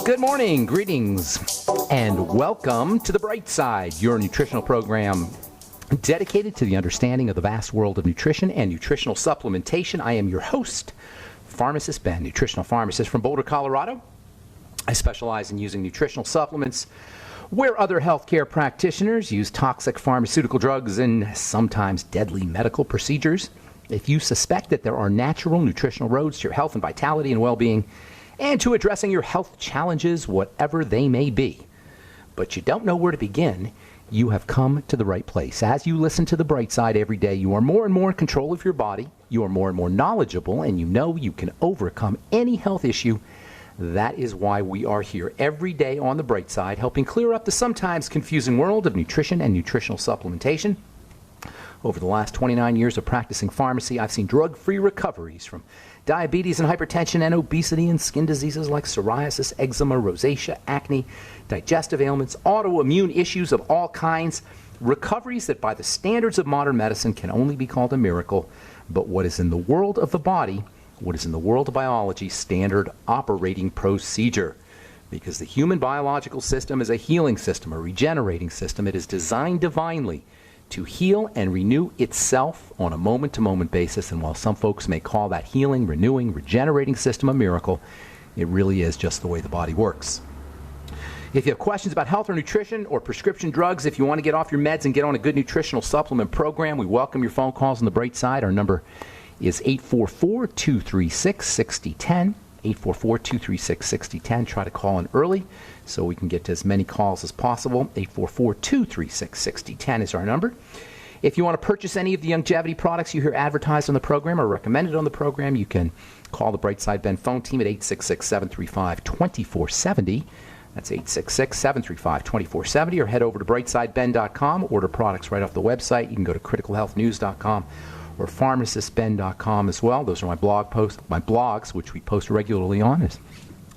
Good morning, greetings, and welcome to The Bright Side, your nutritional program dedicated to the understanding of the vast world of nutrition and nutritional supplementation. I am your host, Pharmacist Ben, nutritional pharmacist from Boulder, Colorado. I specialize in using nutritional supplements where other healthcare practitioners use toxic pharmaceutical drugs and sometimes deadly medical procedures. If you suspect that there are natural nutritional roads to your health and vitality and well-being, and to addressing your health challenges, whatever they may be, but you don't know where to begin, you have come to the right place. As you listen to The Bright Side every day, you are more and more in control of your body, you are more and more knowledgeable, and you know you can overcome any health issue. That is why we are here every day on The Bright Side, helping clear up the sometimes confusing world of nutrition and nutritional supplementation. Over the last 29 years of practicing pharmacy, I've seen drug-free recoveries from diabetes and hypertension and obesity and skin diseases like psoriasis, eczema, rosacea, acne, digestive ailments, autoimmune issues of all kinds, recoveries that by the standards of modern medicine can only be called a miracle, but what is in the world of the body, what is in the world of biology, standard operating procedure. Because the human biological system is a healing system, a regenerating system. It is designed divinely to heal and renew itself on a moment-to-moment basis. And while some folks may call that healing, renewing, regenerating system a miracle, it really is just the way the body works. If you have questions about health or nutrition or prescription drugs, if you want to get off your meds and get on a good nutritional supplement program, we welcome your phone calls on The Bright Side. Our number is 844-236-6010. 844-236-6010. Try to call in early so we can get to as many calls as possible. 844-236-6010 is our number. If you want to purchase any of the longevity products you hear advertised on the program or recommended on the program, you can call the Bright Side Ben phone team at 866-735-2470. That's 866-735-2470, or head over to brightsideben.com. Order products right off the website. You can go to criticalhealthnews.com or pharmacistben.com as well. Those are my blog posts, my blogs, which we post regularly on,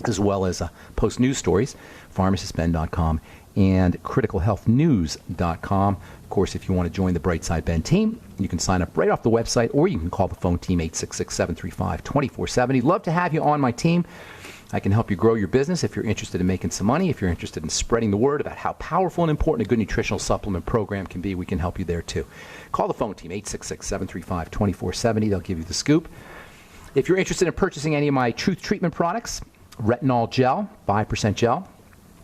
as well as post news stories, pharmacistben.com and criticalhealthnews.com. Of course, if you want to join the Bright Side Ben team, you can sign up right off the website, or you can call the phone team 866-735-2470. Love to have you on my team. I can help you grow your business if you're interested in making some money. If you're interested in spreading the word about how powerful and important a good nutritional supplement program can be, we can help you there too. Call the phone team, 866-735-2470. They'll give you the scoop. If you're interested in purchasing any of my Truth Treatment products, retinol gel, 5% gel,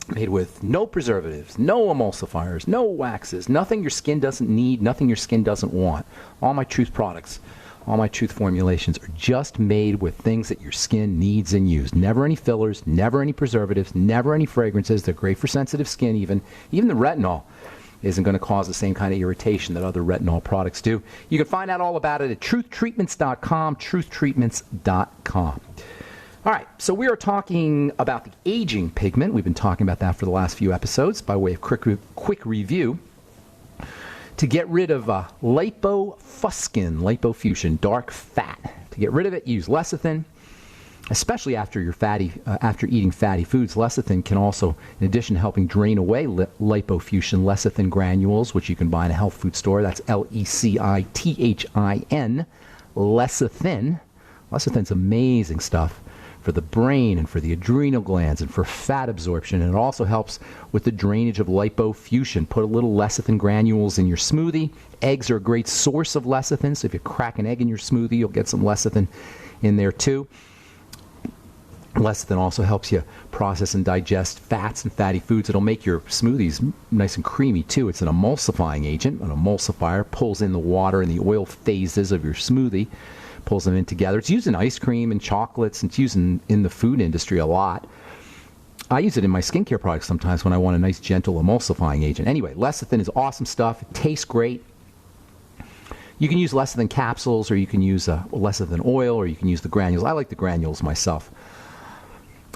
made with no preservatives, no emulsifiers, no waxes, nothing your skin doesn't need, nothing your skin doesn't want. All my Truth products, all my Truth formulations are just made with things that your skin needs and uses. Never any fillers, never any preservatives, never any fragrances. They're great for sensitive skin even. Even the retinol isn't going to cause the same kind of irritation that other retinol products do. You can find out all about it at truthtreatments.com, truthtreatments.com. All right, so we are talking about the aging pigment. We've been talking about that for the last few episodes by way of quick review. To get rid of lipofuscin, dark fat. To get rid of it, use lecithin, especially after after eating fatty foods. Lecithin can also, in addition to helping drain away lipofuscin, lecithin granules, which you can buy in a health food store. That's Lecithin. Lecithin. Lecithin's amazing stuff for the brain and for the adrenal glands and for fat absorption. And it also helps with the drainage of lipofuscin. Put a little lecithin granules in your smoothie. Eggs are a great source of lecithin, so if you crack an egg in your smoothie, you'll get some lecithin in there too. Lecithin also helps you process and digest fats and fatty foods. It'll make your smoothies nice and creamy too. It's an emulsifying agent. An emulsifier pulls in the water and the oil phases of your smoothie, pulls them in together. It's used in ice cream and chocolates, and it's used in the food industry a lot. I use it in my skincare products sometimes when I want a nice, gentle emulsifying agent. Anyway, lecithin is awesome stuff. It tastes great. You can use lecithin capsules, or you can use lecithin oil, or you can use the granules. I like the granules myself.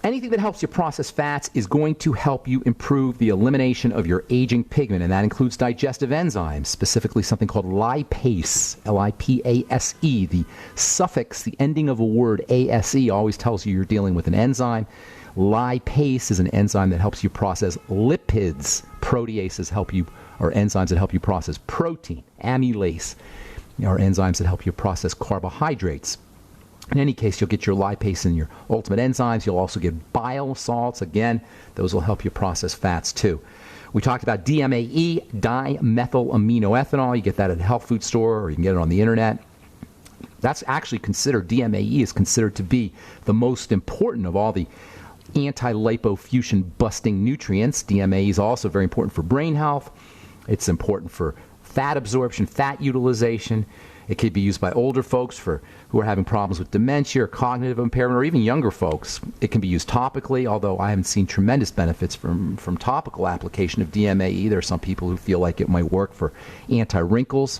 Anything that helps you process fats is going to help you improve the elimination of your aging pigment, and that includes digestive enzymes, specifically something called lipase, L-I-P-A-S-E. The suffix, the ending of a word, A-S-E, always tells you you're dealing with an enzyme. Lipase is an enzyme that helps you process lipids. Proteases help you, or enzymes that help you process protein. Amylase are enzymes that help you process carbohydrates. In any case, you'll get your lipase and your ultimate enzymes. You'll also get bile salts. Again, those will help you process fats too. We talked about DMAE, dimethylaminoethanol. You get that at a health food store, or you can get it on the internet. That's actually considered, DMAE is considered to be the most important of all the anti-lipofuscin busting nutrients. DMAE is also very important for brain health. It's important for fat absorption, fat utilization. It could be used by older folks who are having problems with dementia or cognitive impairment, or even younger folks. It can be used topically, although I haven't seen tremendous benefits from topical application of DMAE. There are some people who feel like it might work for anti-wrinkles.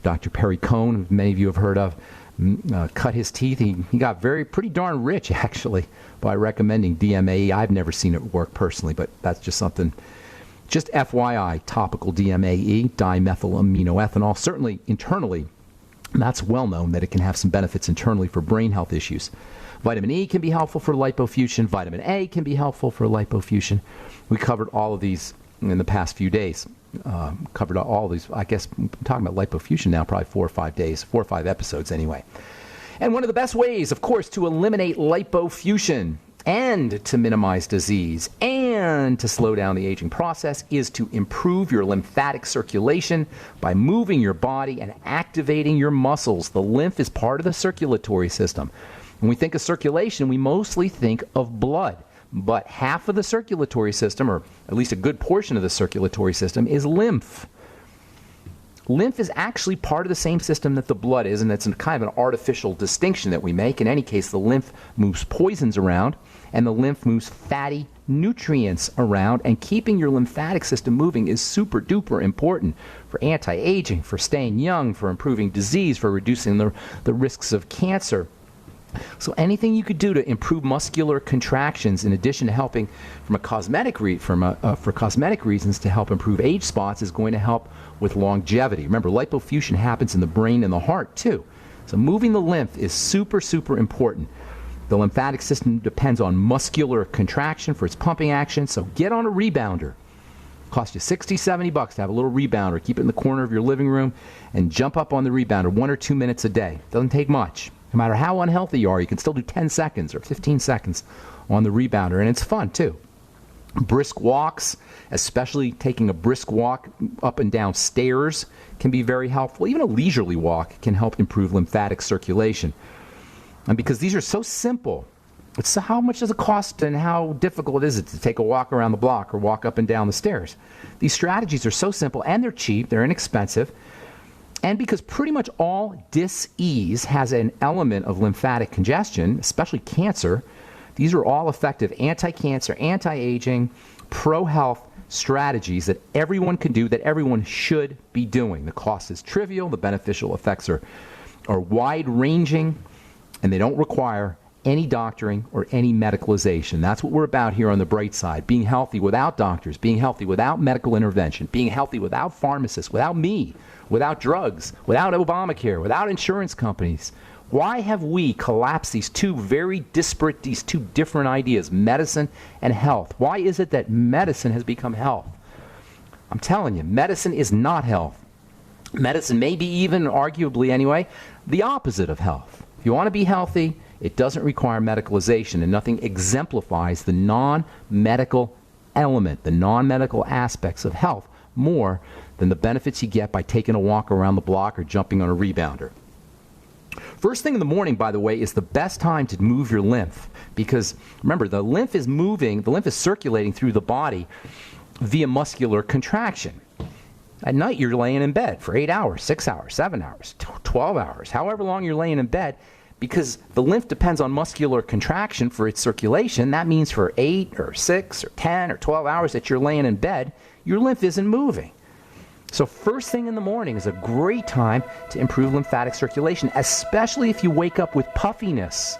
Dr. Perry Cohn, who many of you have heard of, cut his teeth. He got pretty darn rich, actually, by recommending DMAE. I've never seen it work personally, but that's just something. Just FYI, topical DMAE, dimethylaminoethanol, certainly internally, that's well known that it can have some benefits internally for brain health issues. Vitamin E can be helpful for lipofuscin. Vitamin A can be helpful for lipofuscin. We covered all of these in the past few days. Covered all of these. I guess I'm talking about lipofuscin now, probably 4 or 5 days, 4 or 5 episodes anyway. And one of the best ways, of course, to eliminate lipofuscin and to minimize disease and to slow down the aging process is to improve your lymphatic circulation by moving your body and activating your muscles. The lymph is part of the circulatory system. When we think of circulation, we mostly think of blood. But half of the circulatory system, or at least a good portion of the circulatory system, is lymph. Lymph is actually part of the same system that the blood is, and it's kind of an artificial distinction that we make. In any case, the lymph moves poisons around, and the lymph moves fatty nutrients around, and keeping your lymphatic system moving is super duper important for anti-aging, for staying young, for improving disease, for reducing the risks of cancer. So anything you could do to improve muscular contractions, in addition to helping for cosmetic reasons to help improve age spots, is going to help with longevity. Remember, lipofuscin happens in the brain and the heart too. So moving the lymph is super, super important. The lymphatic system depends on muscular contraction for its pumping action, so get on a rebounder. Cost you $60, $70 to have a little rebounder. Keep it in the corner of your living room and jump up on the rebounder 1 or 2 minutes a day. Doesn't take much. No matter how unhealthy you are, you can still do 10 seconds or 15 seconds on the rebounder, and it's fun too. Brisk walks, especially taking a brisk walk up and down stairs, can be very helpful. Even a leisurely walk can help improve lymphatic circulation. And because these are so simple, it's how much does it cost and how difficult is it to take a walk around the block or walk up and down the stairs? These strategies are so simple, and they're cheap, they're inexpensive. And because pretty much all dis-ease has an element of lymphatic congestion, especially cancer, these are all effective anti-cancer, anti-aging, pro-health strategies that everyone can do, that everyone should be doing. The cost is trivial, the beneficial effects are wide-ranging, and they don't require any doctoring or any medicalization. That's what we're about here on the bright side. Being healthy without doctors, being healthy without medical intervention, being healthy without pharmacists, without me, without drugs, without Obamacare, without insurance companies. Why have we collapsed these two different ideas, medicine and health? Why is it that medicine has become health? I'm telling you, medicine is not health. Medicine may be even, arguably anyway, the opposite of health. If you want to be healthy, it doesn't require medicalization, and nothing exemplifies the non-medical element, the non-medical aspects of health more than the benefits you get by taking a walk around the block or jumping on a rebounder. First thing in the morning, by the way, is the best time to move your lymph, because remember, the lymph is circulating through the body via muscular contraction. At night, you're laying in bed for 8 hours, 6 hours, 7 hours, 12 hours, however long you're laying in bed. Because the lymph depends on muscular contraction for its circulation, that means for 8 or 6 or 10 or 12 hours that you're laying in bed, your lymph isn't moving. So first thing in the morning is a great time to improve lymphatic circulation, especially if you wake up with puffiness.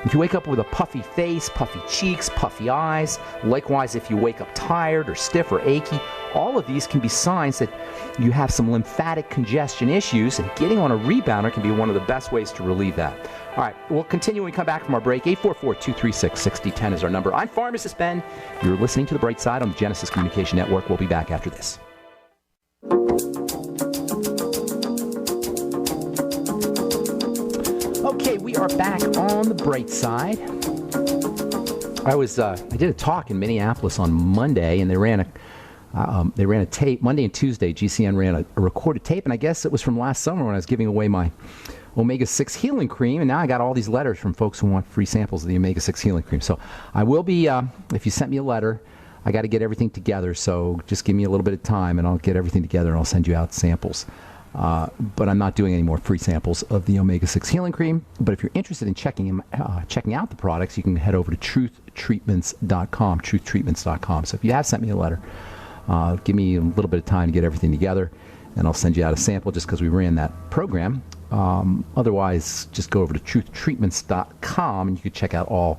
If you wake up with a puffy face, puffy cheeks, puffy eyes, likewise if you wake up tired or stiff or achy, all of these can be signs that you have some lymphatic congestion issues, and getting on a rebounder can be one of the best ways to relieve that. All right, we'll continue when we come back from our break. 844-236-6010 is our number. I'm Pharmacist Ben. You're listening to The Bright Side on the Genesis Communication Network. We'll be back after this. Okay, we are back on the bright side. I did a talk in Minneapolis on Monday, and they ran a tape. Monday and Tuesday, GCN ran a recorded tape, and I guess it was from last summer when I was giving away my omega-6 healing cream, and now I got all these letters from folks who want free samples of the omega-6 healing cream. So I will be, if you sent me a letter, I got to get everything together, so just give me a little bit of time, and I'll get everything together, and I'll send you out samples. But I'm not doing any more free samples of the omega-6 healing cream. But if you're interested in checking out the products, you can head over to truthtreatments.com, truthtreatments.com. So if you have sent me a letter, give me a little bit of time to get everything together, and I'll send you out a sample just because we ran that program. Otherwise, just go over to truthtreatments.com, and you can check out all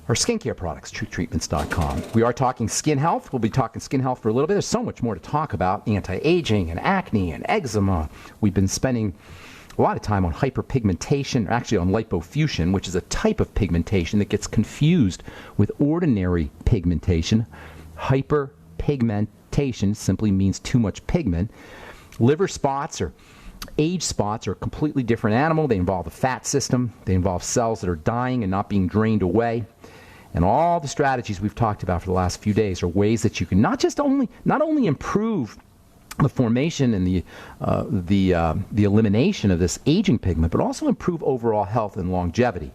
our skincare products, truthtreatments.com. We are talking skin health. We'll be talking skin health for a little bit. There's so much more to talk about. Anti-aging and acne and eczema. We've been spending a lot of time on hyperpigmentation, or actually on lipofuscin, which is a type of pigmentation that gets confused with ordinary pigmentation. Hyperpigmentation simply means too much pigment. Liver spots or age spots are a completely different animal. They involve the fat system. They involve cells that are dying and not being drained away. And all the strategies we've talked about for the last few days are ways that you can not only improve the formation and the elimination of this aging pigment, but also improve overall health and longevity.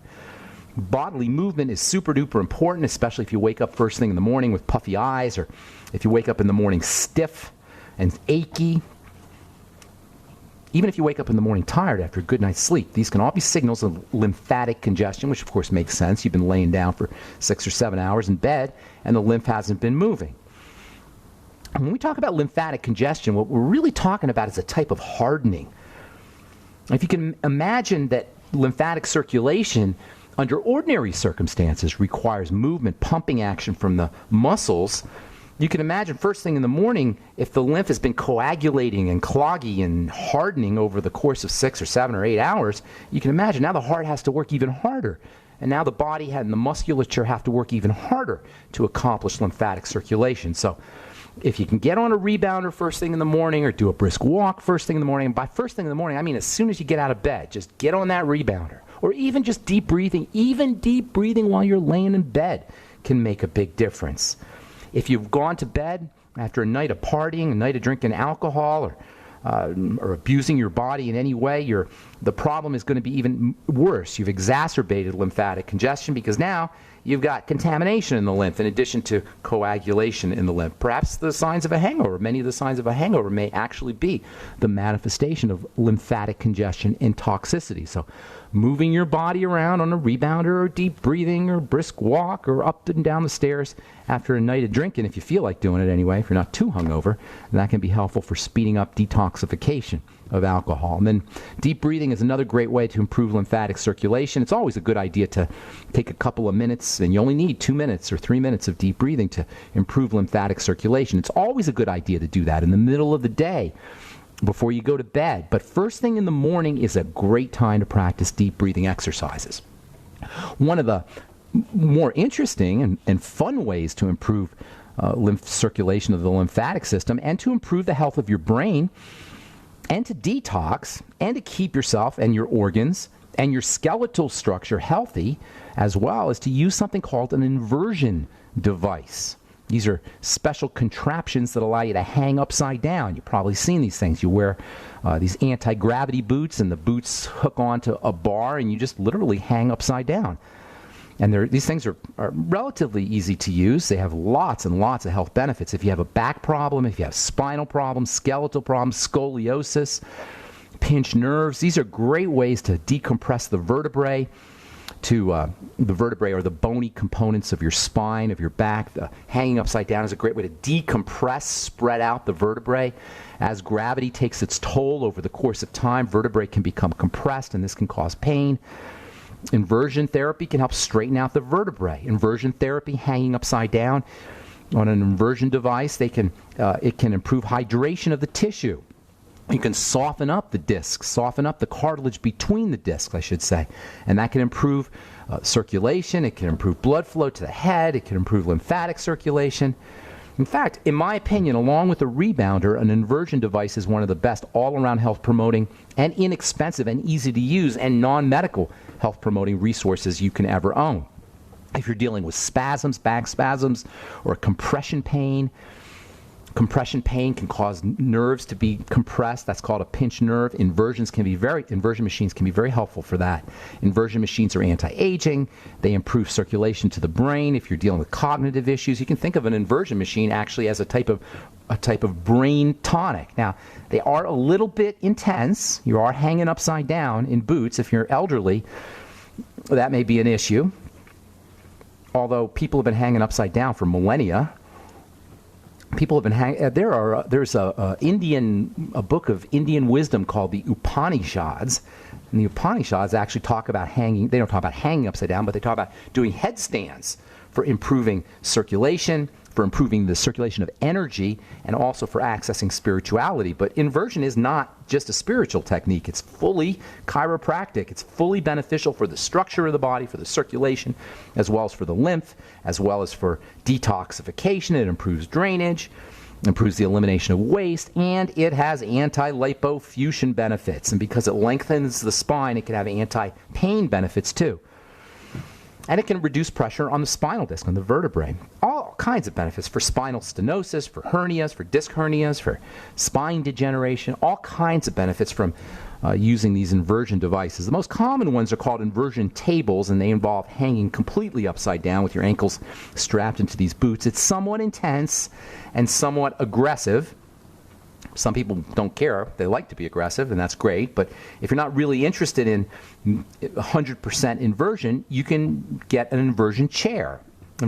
Bodily movement is super duper important, especially if you wake up first thing in the morning with puffy eyes, or if you wake up in the morning stiff and achy. Even if you wake up in the morning tired after a good night's sleep, these can all be signals of lymphatic congestion, which of course makes sense. You've been laying down for 6 or 7 hours in bed, and the lymph hasn't been moving. And when we talk about lymphatic congestion, what we're really talking about is a type of hardening. If you can imagine that lymphatic circulation under ordinary circumstances requires movement, pumping action from the muscles, you can imagine first thing in the morning, if the lymph has been coagulating and cloggy and hardening over the course of 6 or 7 or 8 hours, you can imagine now the heart has to work even harder. And now the body and the musculature have to work even harder to accomplish lymphatic circulation. So if you can get on a rebounder first thing in the morning, or do a brisk walk first thing in the morning, and by first thing in the morning, I mean as soon as you get out of bed, just get on that rebounder. Or even just deep breathing, even deep breathing while you're laying in bed can make a big difference. If you've gone to bed after a night of partying, a night of drinking alcohol, or abusing your body in any way, the problem is going to be even worse. You've exacerbated lymphatic congestion because now you've got contamination in the lymph in addition to coagulation in the lymph. Perhaps the signs of a hangover, many of the signs of a hangover may actually be the manifestation of lymphatic congestion and toxicity. So moving your body around on a rebounder, or deep breathing, or brisk walk, or up and down the stairs after a night of drinking, if you feel like doing it anyway, if you're not too hungover, that can be helpful for speeding up detoxification of alcohol. And then deep breathing is another great way to improve lymphatic circulation. It's always a good idea to take a couple of minutes, and you only need 2 minutes or 3 minutes of deep breathing to improve lymphatic circulation. It's always a good idea to do that in the middle of the day before you go to bed. But first thing in the morning is a great time to practice deep breathing exercises. One of the more interesting and fun ways to improve lymph circulation of the lymphatic system, and to improve the health of your brain, and to detox, and to keep yourself and your organs and your skeletal structure healthy, as well as to use something called an inversion device. These are special contraptions that allow you to hang upside down. You've probably seen these things. You wear these anti-gravity boots, and the boots hook onto a bar, and you just literally hang upside down. And these things are relatively easy to use. They have lots and lots of health benefits. If you have a back problem, if you have spinal problems, skeletal problems, scoliosis, pinched nerves, these are great ways to decompress the vertebrae. The vertebrae are the bony components of your spine, of your back. Hanging upside down is a great way to decompress, spread out the vertebrae. As gravity takes its toll over the course of time, vertebrae can become compressed, and this can cause pain. Inversion therapy can help straighten out the vertebrae. Inversion therapy, hanging upside down on an inversion device, it can improve hydration of the tissue. You can soften up the discs, soften up the cartilage between the discs, I should say. And that can improve circulation. It can improve blood flow to the head. It can improve lymphatic circulation. In fact, in my opinion, along with a rebounder, an inversion device is one of the best all-around health-promoting and inexpensive and easy-to-use and non-medical health-promoting resources you can ever own. If you're dealing with spasms, back spasms, or compression pain can cause nerves to be compressed. That's called a pinched nerve. Inversion machines can be very helpful for that. Inversion machines are anti-aging. They improve circulation to the brain. If you're dealing with cognitive issues, you can think of an inversion machine actually as a type of brain tonic. Now, they are a little bit intense. You are hanging upside down in boots. If you're elderly, that may be an issue. Although people have been hanging upside down for millennia. People have been there's a book of Indian wisdom called the Upanishads, and the Upanishads actually talk about hanging. They don't talk about hanging upside down, but they talk about doing headstands for improving circulation, for improving the circulation of energy, and also for accessing spirituality. But inversion is not just a spiritual technique. It's fully chiropractic. It's fully beneficial for the structure of the body, for the circulation, as well as for the lymph, as well as for detoxification. It improves drainage, improves the elimination of waste, and it has anti-lipofusion benefits. And because it lengthens the spine, it can have anti-pain benefits too. And it can reduce pressure on the spinal disc, on the vertebrae. All kinds of benefits for spinal stenosis, for hernias, for disc hernias, for spine degeneration, all kinds of benefits from using these inversion devices. The most common ones are called inversion tables, and they involve hanging completely upside down with your ankles strapped into these boots. It's somewhat intense and somewhat aggressive. Some people don't care. They like to be aggressive, and that's great. But if you're not really interested in 100% inversion, you can get an inversion chair. By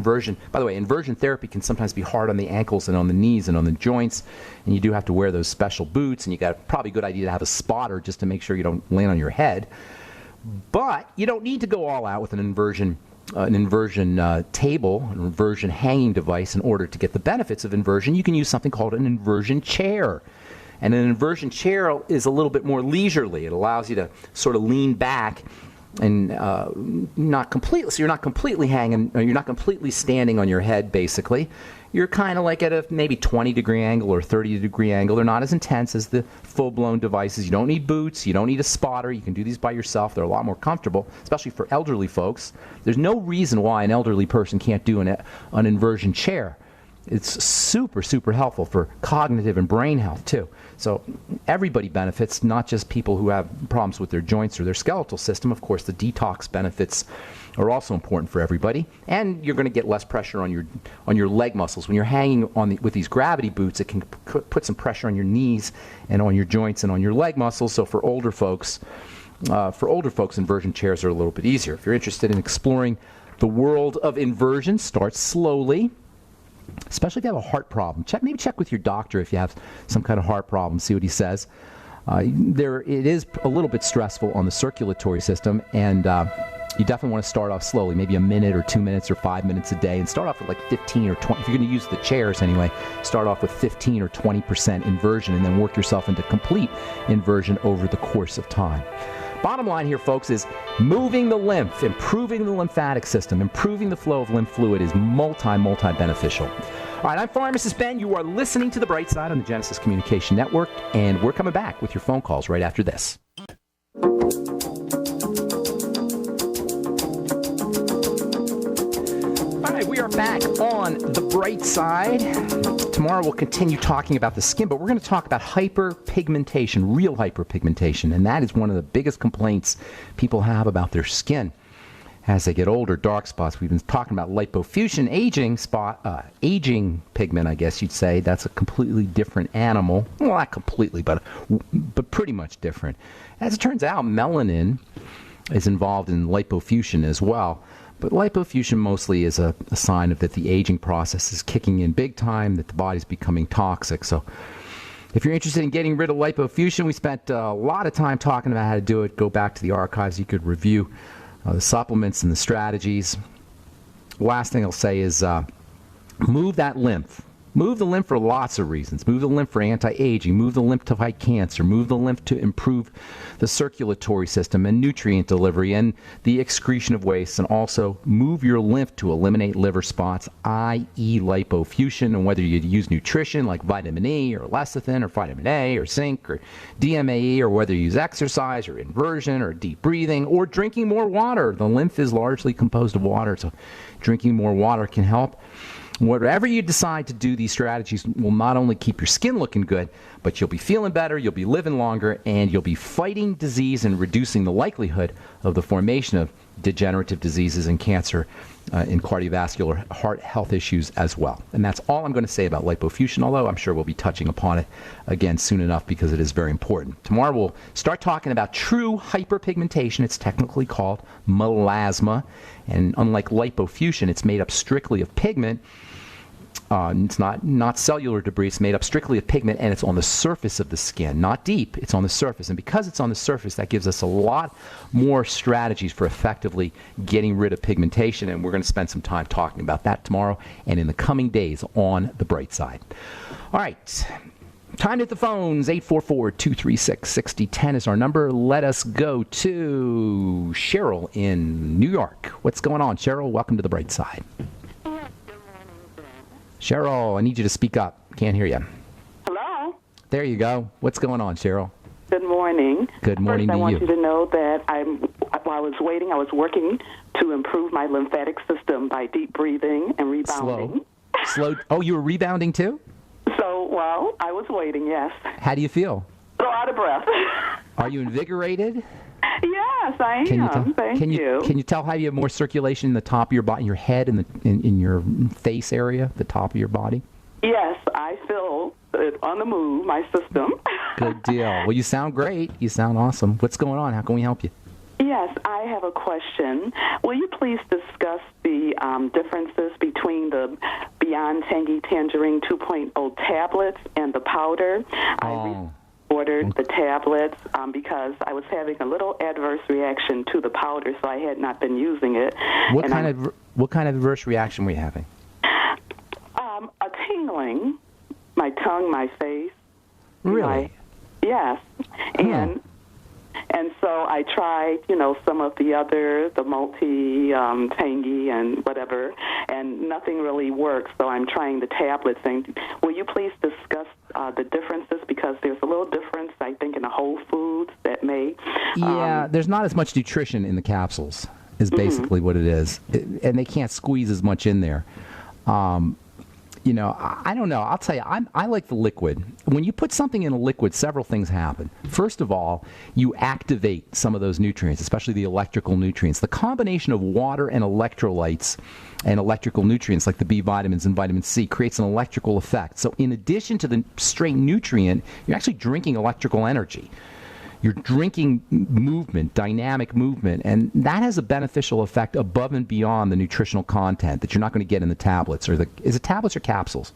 the way, inversion therapy can sometimes be hard on the ankles and on the knees and on the joints, and you do have to wear those special boots, and you got probably a good idea to have a spotter just to make sure you don't land on your head. But you don't need to go all out with an inversion table, an inversion hanging device in order to get the benefits of inversion. You can use something called an inversion chair. And an inversion chair is a little bit more leisurely. It allows you to sort of lean back and not completely, so you're not completely hanging, or you're not completely standing on your head, basically. You're kind of like at a maybe 20-degree angle or 30-degree angle. They're not as intense as the full-blown devices. You don't need boots. You don't need a spotter. You can do these by yourself. They're a lot more comfortable, especially for elderly folks. There's no reason why an elderly person can't do an inversion chair. It's super, super helpful for cognitive and brain health, too. So everybody benefits, not just people who have problems with their joints or their skeletal system. Of course, the detox benefits are also important for everybody. And you're going to get less pressure on your leg muscles. When you're hanging with these gravity boots, it can put some pressure on your knees and on your joints and on your leg muscles. So for older folks, inversion chairs are a little bit easier. If you're interested in exploring the world of inversion, start slowly. Especially if you have a heart problem. Maybe check with your doctor if you have some kind of heart problem, see what he says. It is a little bit stressful on the circulatory system, and you definitely want to start off slowly, maybe a minute or 2 minutes or 5 minutes a day, and start off with like 15 or 20. If you're going to use the chairs anyway, start off with 15 or 20% inversion, and then work yourself into complete inversion over the course of time. Bottom line here, folks, is moving the lymph, improving the lymphatic system, improving the flow of lymph fluid is multi-beneficial. All right, I'm Pharmacist Ben. You are listening to The Bright Side on the Genesis Communication Network, and we're coming back with your phone calls right after this. All right, we are back on The Bright Side. Tomorrow we'll continue talking about the skin, but we're going to talk about hyperpigmentation, real hyperpigmentation, and that is one of the biggest complaints people have about their skin as they get older. Dark spots. We've been talking about lipofusion, aging pigment, I guess you'd say. That's a completely different animal. Well, not completely, but pretty much different. As it turns out, melanin is involved in lipofusion as well. But lipofusion mostly is a sign of that the aging process is kicking in big time, that the body's becoming toxic. So if you're interested in getting rid of lipofusion, we spent a lot of time talking about how to do it. Go back to the archives. You could review the supplements and the strategies. Last thing I'll say is move that lymph. Move the lymph for lots of reasons. Move the lymph for anti-aging. Move the lymph to fight cancer. Move the lymph to improve the circulatory system and nutrient delivery and the excretion of waste. And also move your lymph to eliminate liver spots, i.e. lipofuscin. And whether you use nutrition like vitamin E or lecithin or vitamin A or zinc or DMAE, or whether you use exercise or inversion or deep breathing or drinking more water. The lymph is largely composed of water, so drinking more water can help. Whatever you decide to do, these strategies will not only keep your skin looking good, but you'll be feeling better, you'll be living longer, and you'll be fighting disease and reducing the likelihood of the formation of degenerative diseases and cancer in cardiovascular heart health issues as well. And that's all I'm going to say about lipofuscin, although I'm sure we'll be touching upon it again soon enough because it is very important. Tomorrow we'll start talking about true hyperpigmentation. It's technically called melasma, and unlike lipofuscin, it's made up strictly of pigment. It's not cellular debris. It's made up strictly of pigment, and it's on the surface of the skin, not deep. It's on the surface. And because it's on the surface, that gives us a lot more strategies for effectively getting rid of pigmentation, and we're going to spend some time talking about that tomorrow and in the coming days on The Bright Side. All right. Time to hit the phones. 844-236-6010 is our number. Let us go to Cheryl in New York. What's going on, Cheryl? Welcome to The Bright Side. Cheryl, I need you to speak up. Can't hear you. Hello. There you go. What's going on, Cheryl? Good morning. Good morning to you. First, I want you to know that while I was waiting, I was working to improve my lymphatic system by deep breathing and rebounding. Slow. Oh, you were rebounding too? So, well, I was waiting, yes. How do you feel? So out of breath. Are you invigorated? Yes, I am. Thank you. Can you tell how you have more circulation in the top of your body, in your head, and in your face area, the top of your body? Yes, I feel it on the move, my system. Good deal. Well, you sound great. You sound awesome. What's going on? How can we help you? Yes, I have a question. Will you please discuss the differences between the Beyond Tangy Tangerine 2.0 tablets and the powder? I ordered the tablets because I was having a little adverse reaction to the powder, so I had not been using it. What kind of adverse reaction were you having? A tingling, my tongue, my face. Really? Yes. Huh. And so I tried, some of the multi-tangy and whatever, and nothing really works. So I'm trying the tablets. And will you please discuss the differences? Because there's a little difference, I think, in the whole foods that may... Yeah, there's not as much nutrition in the capsules is basically what it is. And they can't squeeze as much in there. I don't know. I'll tell you, I like the liquid. When you put something in a liquid, several things happen. First of all, you activate some of those nutrients, especially the electrical nutrients. The combination of water and electrolytes and electrical nutrients like the B vitamins and vitamin C creates an electrical effect. So in addition to the straight nutrient, you're actually drinking electrical energy. You're drinking movement, dynamic movement, and that has a beneficial effect above and beyond the nutritional content that you're not going to get in the tablets. Is it tablets or capsules?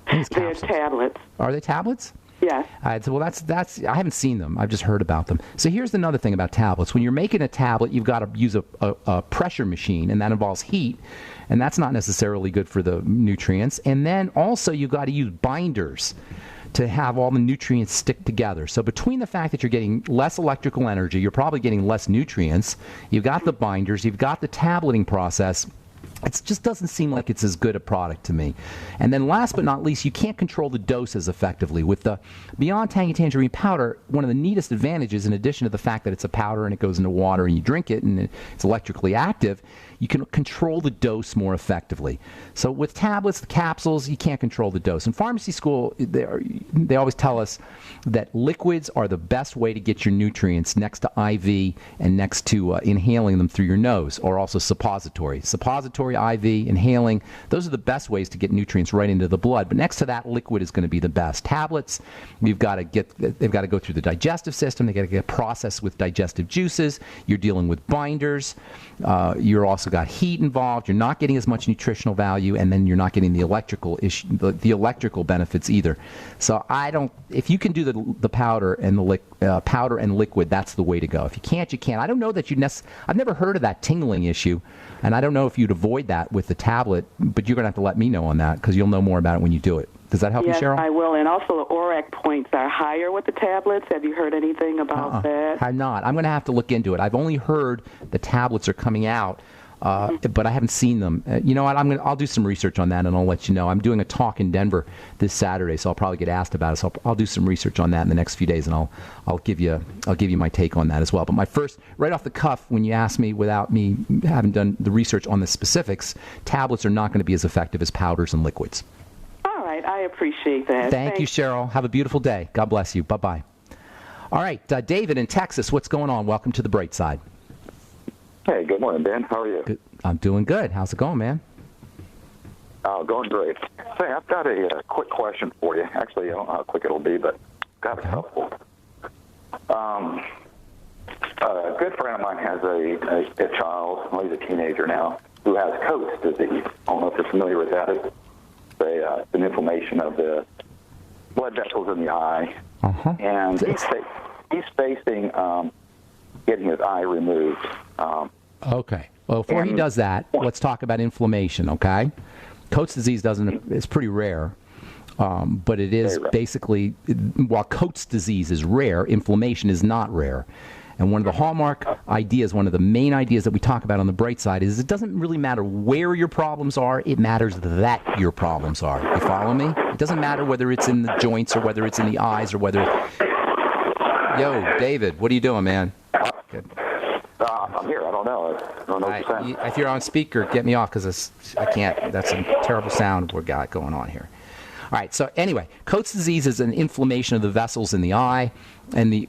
I think it's capsules. They're tablets. Are they tablets? Yes. So, well, that's. I haven't seen them. I've just heard about them. So here's another thing about tablets. When you're making a tablet, you've got to use a pressure machine, and that involves heat, and that's not necessarily good for the nutrients. And then also you've got to use binders to have all the nutrients stick together. So between the fact that you're getting less electrical energy, you're probably getting less nutrients, you've got the binders, you've got the tableting process, it just doesn't seem like it's as good a product to me. And then last but not least, you can't control the dose as effectively. With the Beyond Tangy Tangerine powder, one of the neatest advantages, in addition to the fact that it's a powder and it goes into water and you drink it and it's electrically active, you can control the dose more effectively. So with tablets, the capsules, you can't control the dose. In pharmacy school, they always tell us that liquids are the best way to get your nutrients next to IV and next to inhaling them through your nose, or also suppository. Suppository, IV, inhaling, those are the best ways to get nutrients right into the blood. But next to that, liquid is going to be the best. Tablets, they've got to go through the digestive system. They've got to get processed with digestive juices. You're dealing with binders. You're also got heat involved. You're not getting as much nutritional value, and then you're not getting the electrical issue, the electrical benefits either. So if you can do the powder and the powder and liquid, that's the way to go. If you can't, you can't. I don't know that I've never heard of that tingling issue, and I don't know if you'd avoid that with the tablet, but you're going to have to let me know on that because you'll know more about it when you do it. Does that help you, Cheryl? Yes, I will. And also the ORAC points are higher with the tablets. Have you heard anything about that? I'm not. I'm going to have to look into it. I've only heard the tablets are coming out, but I haven't seen them. You know what? I'll do some research on that, and I'll let you know. I'm doing a talk in Denver this Saturday, so I'll probably get asked about it. So I'll do some research on that in the next few days, and I'll give you my take on that as well. But my first, right off the cuff, when you ask me without me having done the research on the specifics, tablets are not going to be as effective as powders and liquids. All right. I appreciate that. Thank you, Cheryl. Have a beautiful day. God bless you. Bye-bye. All right, David in Texas, what's going on? Welcome to the Bright Side. Hey, good morning, Ben. How are you? Good. I'm doing good. How's it going, man? Oh, going great. Say, I've got a quick question for you. Actually, I don't know how quick it'll be, but got a couple. A good friend of mine has a child, well, he's a teenager now, who has Coats disease. I don't know if you're familiar with that. It's an inflammation of the blood vessels in the eye. And he's facing getting his eye removed. Okay. Well, before he does that, let's talk about inflammation, okay? Coats disease it's pretty rare, but it is basically, while Coats disease is rare, inflammation is not rare. And one of the hallmark ideas, one of the main ideas that we talk about on the Bright Side is it doesn't really matter where your problems are, it matters that your problems are. You follow me? It doesn't matter whether it's in the joints or whether it's in the eyes or whether... Yo, David, what are you doing, man? Good. I'm here. I don't know. I don't know what you're saying. If you're on speaker, get me off because I can't. That's a terrible sound we've got going on here. All right, so anyway, Coats disease is an inflammation of the vessels in the eye, and the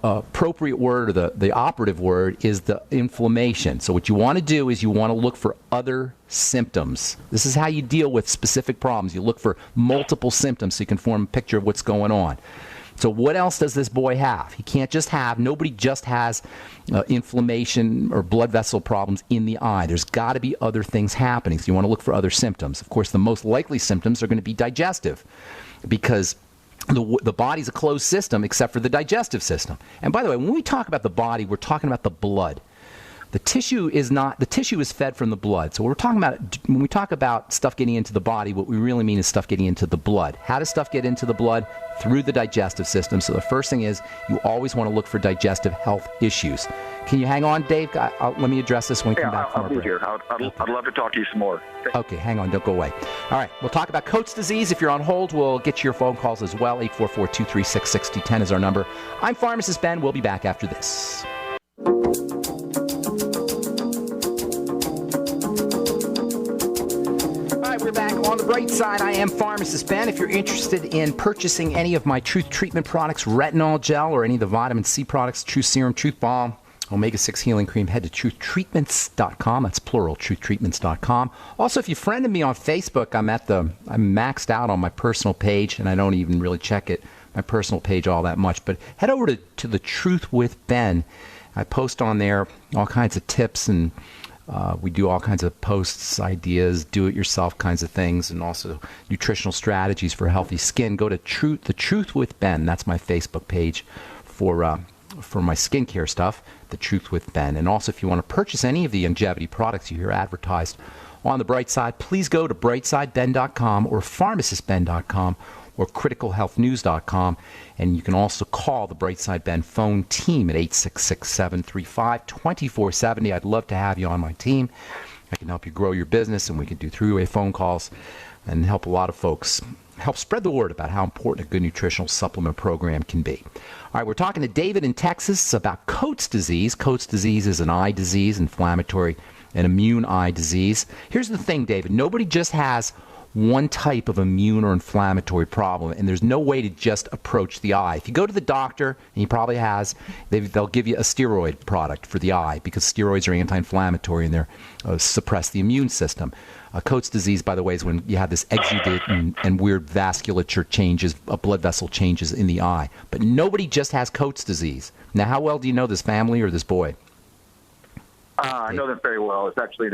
appropriate word or the operative word is the inflammation. So what you want to do is you want to look for other symptoms. This is how you deal with specific problems. You look for multiple symptoms so you can form a picture of what's going on. So what else does this boy have? He can't just nobody just has inflammation or blood vessel problems in the eye. There's got to be other things happening. So you want to look for other symptoms. Of course, the most likely symptoms are going to be digestive because the body's a closed system except for the digestive system. And by the way, when we talk about the body, we're talking about the blood. The tissue is fed from the blood. So when we talk about stuff getting into the body, what we really mean is stuff getting into the blood. How does stuff get into the blood? Through the digestive system. So the first thing is you always want to look for digestive health issues. Can you hang on, Dave? Let me address this when we come back from our break. I'll be here. I'd love to talk to you some more. Okay, hang on. Don't go away. All right, we'll talk about Coats disease. If you're on hold, we'll get to your phone calls as well. 844-236-6010 is our number. I'm Pharmacist Ben. We'll be back after this. We're back on the Bright Side. I am Pharmacist Ben. If you're interested in purchasing any of my Truth Treatment products, retinol gel, or any of the vitamin C products, Truth Serum, Truth Balm, Omega-6 Healing Cream, head to truthtreatments.com. That's plural, truthtreatments.com. Also, if you friended me on Facebook, I'm maxed out on my personal page, and I don't even really check my personal page all that much. But head over to the Truth with Ben. I post on there all kinds of tips and we do all kinds of posts, ideas, do-it-yourself kinds of things, and also nutritional strategies for healthy skin. Go to The Truth with Ben. That's my Facebook page for my skincare stuff, The Truth with Ben. And also, if you want to purchase any of the longevity products you hear advertised on the Bright Side, please go to brightsideben.com or pharmacistben.com or criticalhealthnews.com. And you can also call the Bright Side Ben phone team at 866-735-2470. I'd love to have you on my team. I can help you grow your business, and we can do three-way phone calls and help a lot of folks, help spread the word about how important a good nutritional supplement program can be. All right, we're talking to David in Texas about Coats disease. Coats disease is an eye disease, inflammatory and immune eye disease. Here's the thing, David. Nobody just has one type of immune or inflammatory problem, and there's no way to just approach the eye. If you go to the doctor, and he probably has, they'll give you a steroid product for the eye because steroids are anti-inflammatory and they suppress the immune system. Coats disease, by the way, is when you have this exudate and weird vasculature changes, blood vessel changes in the eye. But nobody just has Coats disease. Now, how well do you know this family or this boy? I know them very well. It's actually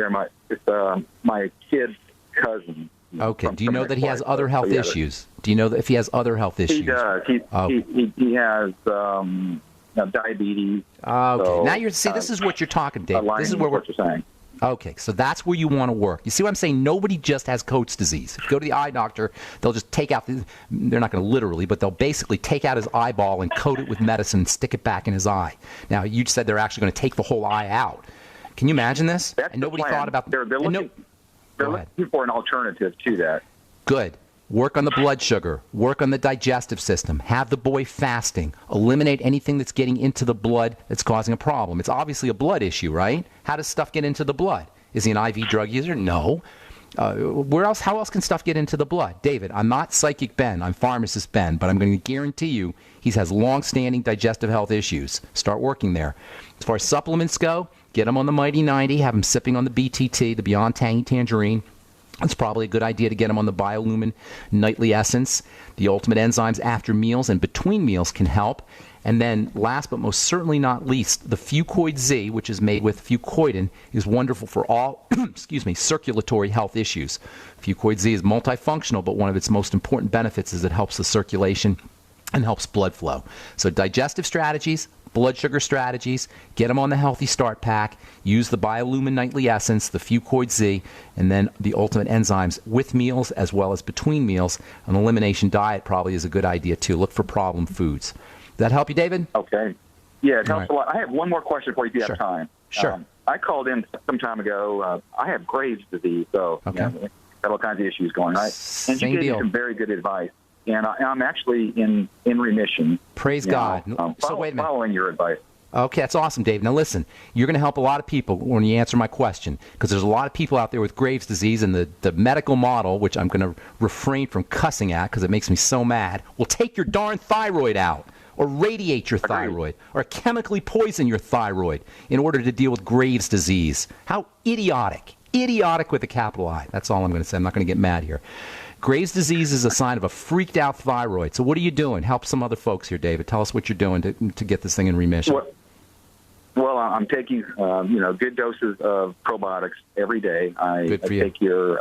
my kid's cousin. Okay. Do you know that he has other health issues? Do you know that if he has other health issues? He does. He has diabetes. Okay. So, now this is what you're talking, Dave. This is where what you're saying. Okay, so that's where you want to work. You see what I'm saying? Nobody just has Coates disease. If you go to the eye doctor, they'll just take out, they're not going to literally, but they'll basically take out his eyeball and coat it with medicine and stick it back in his eye. Now, you said they're actually going to take the whole eye out. Can you imagine this? That's and nobody the plan. thought about... They're looking for an alternative to that. Good. Work on the blood sugar. Work on the digestive system. Have the boy fasting. Eliminate anything that's getting into the blood that's causing a problem. It's obviously a blood issue, right? How does stuff get into the blood? Is he an IV drug user? No. Where else? How else can stuff get into the blood? David, I'm not Psychic Ben. I'm Pharmacist Ben, but I'm going to guarantee you he has long-standing digestive health issues. Start working there. As far as supplements go, get him on the Mighty 90. Have him sipping on the BTT, the Beyond Tangy Tangerine. It's probably a good idea to get them on the Biolumin Nightly Essence. The Ultimate Enzymes after meals and between meals can help. And then last but most certainly not least, the Fucoid Z, which is made with fucoidin, is wonderful for all circulatory health issues. Fucoid Z is multifunctional, but one of its most important benefits is it helps the circulation and helps blood flow. So digestive strategies, blood sugar strategies, get them on the Healthy Start Pack, use the Biolumin Nightly Essence, the Fucoid Z, and then the Ultimate Enzymes with meals as well as between meals. An elimination diet probably is a good idea too. Look for problem foods. Does that help you, David? Okay. Yeah, it helps a lot. I have one more question for you if you have time. Sure. I called in some time ago. I have Graves' disease, so got all kinds of issues going, right? And you gave me some very good advice. And I'm actually in remission. Praise God. So wait a minute. Following your advice. Okay, that's awesome, Dave. Now listen, you're going to help a lot of people when you answer my question, because there's a lot of people out there with Graves' disease, and the medical model, which I'm going to refrain from cussing at because it makes me so mad, will take your darn thyroid out, or radiate your thyroid, or chemically poison your thyroid in order to deal with Graves' disease. How idiotic. Idiotic with a capital I. That's all I'm going to say. I'm not going to get mad here. Graves' disease is a sign of a freaked out thyroid. So what are you doing? Help some other folks here, David. Tell us what you're doing to get this thing in remission. Well, I'm taking good doses of probiotics every day. I take your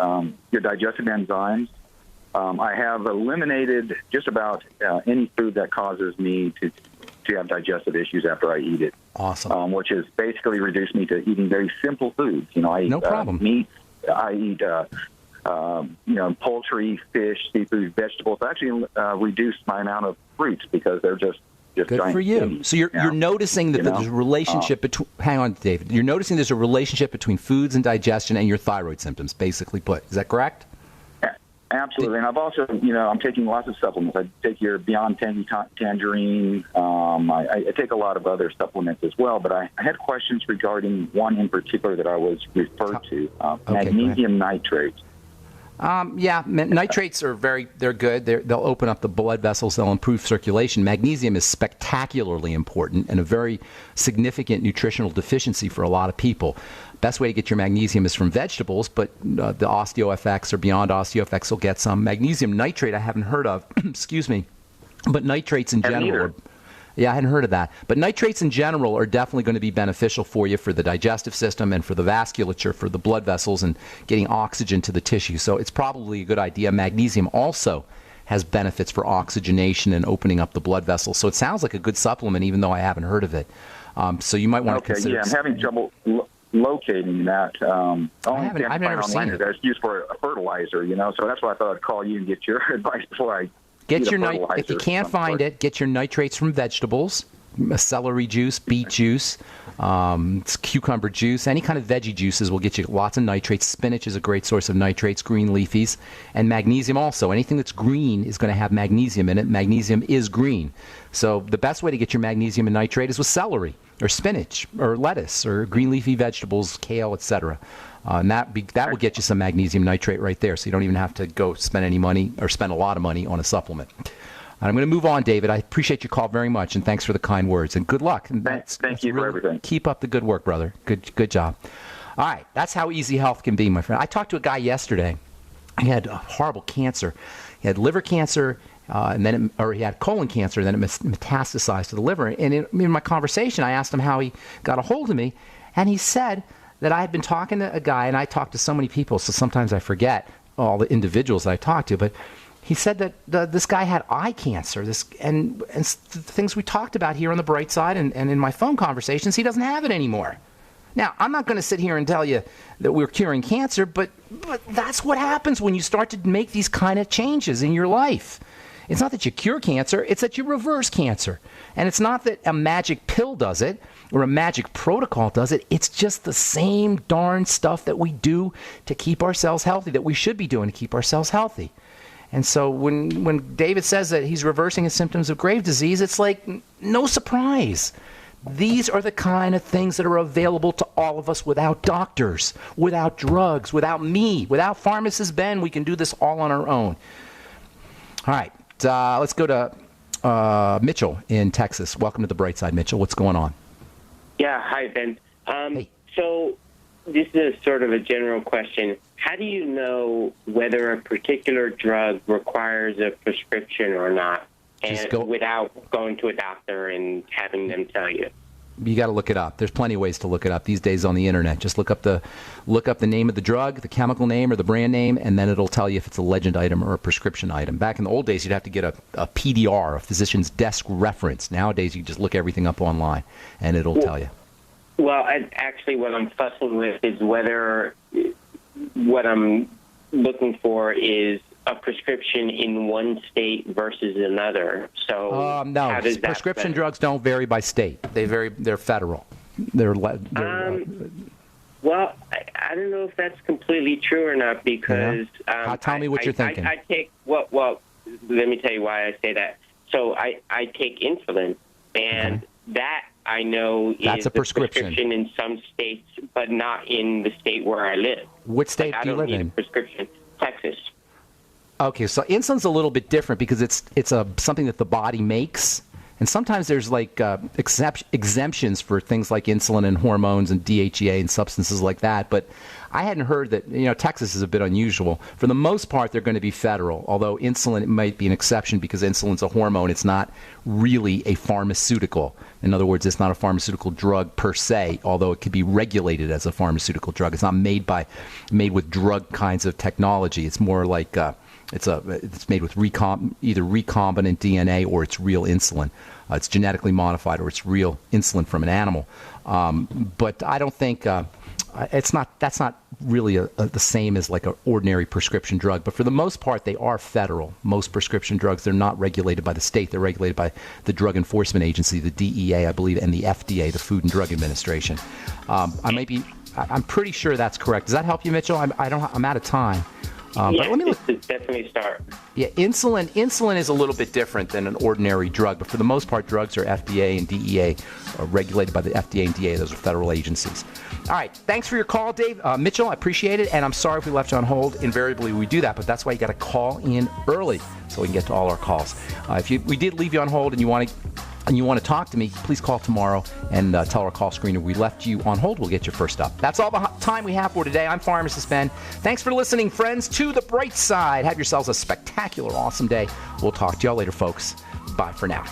digestive enzymes. I have eliminated just about any food that causes me to have digestive issues after I eat it. Awesome. Which has basically reduced me to eating very simple foods. I eat no problem. Meat. I eat poultry, fish, seafood, vegetables. I actually reduced my amount of fruits because they're just good for you. Candies. So you're noticing that there's a relationship between. Hang on, David. You're noticing there's a relationship between foods and digestion and your thyroid symptoms, basically put. Is that correct? Absolutely. And I've also, I'm taking lots of supplements. I take your Beyond Tangy Tangerine. I take a lot of other supplements as well. But I had questions regarding one in particular that I was referred to, magnesium nitrate. Nitrates are they're good. They'll open up the blood vessels. They'll improve circulation. Magnesium is spectacularly important and a very significant nutritional deficiency for a lot of people. Best way to get your magnesium is from vegetables, but the OsteoFX or Beyond OsteoFX will get some. Magnesium nitrate I haven't heard of, excuse me, but nitrates in general I hadn't heard of that. But nitrates in general are definitely going to be beneficial for you for the digestive system and for the vasculature, for the blood vessels and getting oxygen to the tissue. So it's probably a good idea. Magnesium also has benefits for oxygenation and opening up the blood vessels. So it sounds like a good supplement, even though I haven't heard of it. So you might want to consider. I'm having trouble locating that. I've never seen it. That's used for a fertilizer, so that's why I thought I'd call you and get your advice before I get your if you can't find it, get your nitrates from vegetables, celery juice, beet juice, cucumber juice, any kind of veggie juices will get you lots of nitrates. Spinach is a great source of nitrates, green leafies, and magnesium also. Anything that's green is going to have magnesium in it. Magnesium is green. So the best way to get your magnesium and nitrate is with celery or spinach or lettuce or green leafy vegetables, kale, etc. And that will get you some magnesium nitrate right there, so you don't even have to go spend any money or spend a lot of money on a supplement. And I'm going to move on, David. I appreciate your call very much, and thanks for the kind words. And good luck. Thank you for everything. Keep up the good work, brother. Good job. All right, that's how easy health can be, my friend. I talked to a guy yesterday. He had horrible cancer. He had liver cancer, he had colon cancer, and then it metastasized to the liver. And in my conversation, I asked him how he got a hold of me, and he said that I had been talking to a guy, and I talked to so many people, so sometimes I forget all the individuals that I talked to, but he said that this guy had eye cancer, and the things we talked about here on the Bright Side and in my phone conversations, he doesn't have it anymore. Now, I'm not going to sit here and tell you that we're curing cancer, but that's what happens when you start to make these kind of changes in your life. It's not that you cure cancer, it's that you reverse cancer. And it's not that a magic pill does it or a magic protocol does it. It's just the same darn stuff that we do to keep ourselves healthy, that we should be doing to keep ourselves healthy. And so when David says that he's reversing his symptoms of grave disease, it's like no surprise. These are the kind of things that are available to all of us without doctors, without drugs, without me, without pharmacist Ben. We can do this all on our own. All right, let's go to Mitchell in Texas. Welcome to the Bright Side, Mitchell. What's going on? Yeah, hi, Ben. Hey. So this is sort of a general question. How do you know whether a particular drug requires a prescription or not, without going to a doctor and having them tell you? You got to look it up. There's plenty of ways to look it up these days on the internet. Just look up the name of the drug, the chemical name or the brand name, and then it'll tell you if it's a legend item or a prescription item. Back in the old days, you'd have to get a PDR, a physician's desk reference. Nowadays, you just look everything up online, and it'll tell you. Well, actually, what I'm fussing with is whether what I'm looking for is a prescription in one state versus another. So no, how does that prescription drugs don't vary by state. They're federal. Well, I don't know if that's completely true or not because tell me what you're thinking. I take well, let me tell you why I say that. So I take insulin, and that I know that's is a prescription in some states, but not in the state where I live. What state do you live in? I don't need a prescription. Texas. Okay, so insulin's a little bit different because it's something that the body makes, and sometimes there's like exemptions for things like insulin and hormones and DHEA and substances like that. But I hadn't heard that. Texas is a bit unusual. For the most part, they're going to be federal. Although insulin might be an exception because insulin's a hormone. It's not really a pharmaceutical. In other words, it's not a pharmaceutical drug per se. Although it could be regulated as a pharmaceutical drug. It's not made with drug kinds of technology. It's more like it's made with either recombinant DNA or it's real insulin. It's genetically modified or it's real insulin from an animal. But I don't think that's not really the same as like an ordinary prescription drug. But for the most part, they are federal. Most prescription drugs, they're not regulated by the state. They're regulated by the Drug Enforcement Agency, the DEA, I believe, and the FDA, the Food and Drug Administration. I'm pretty sure that's correct. Does that help you, Mitchell? I'm out of time. But let me look. Definitely start. Yeah, insulin is a little bit different than an ordinary drug, but for the most part, drugs are FDA and DEA, are regulated by the FDA and DEA. Those are federal agencies. All right, thanks for your call, Dave. Mitchell, I appreciate it, and I'm sorry if we left you on hold. Invariably, we do that, but that's why you got to call in early so we can get to all our calls. If we did leave you on hold and you want to talk to me, please call tomorrow and tell our call screener we left you on hold. We'll get you first up. That's all the time we have for today. I'm Pharmacist Ben. Thanks for listening, friends, to The Bright Side. Have yourselves a spectacular, awesome day. We'll talk to y'all later, folks. Bye for now.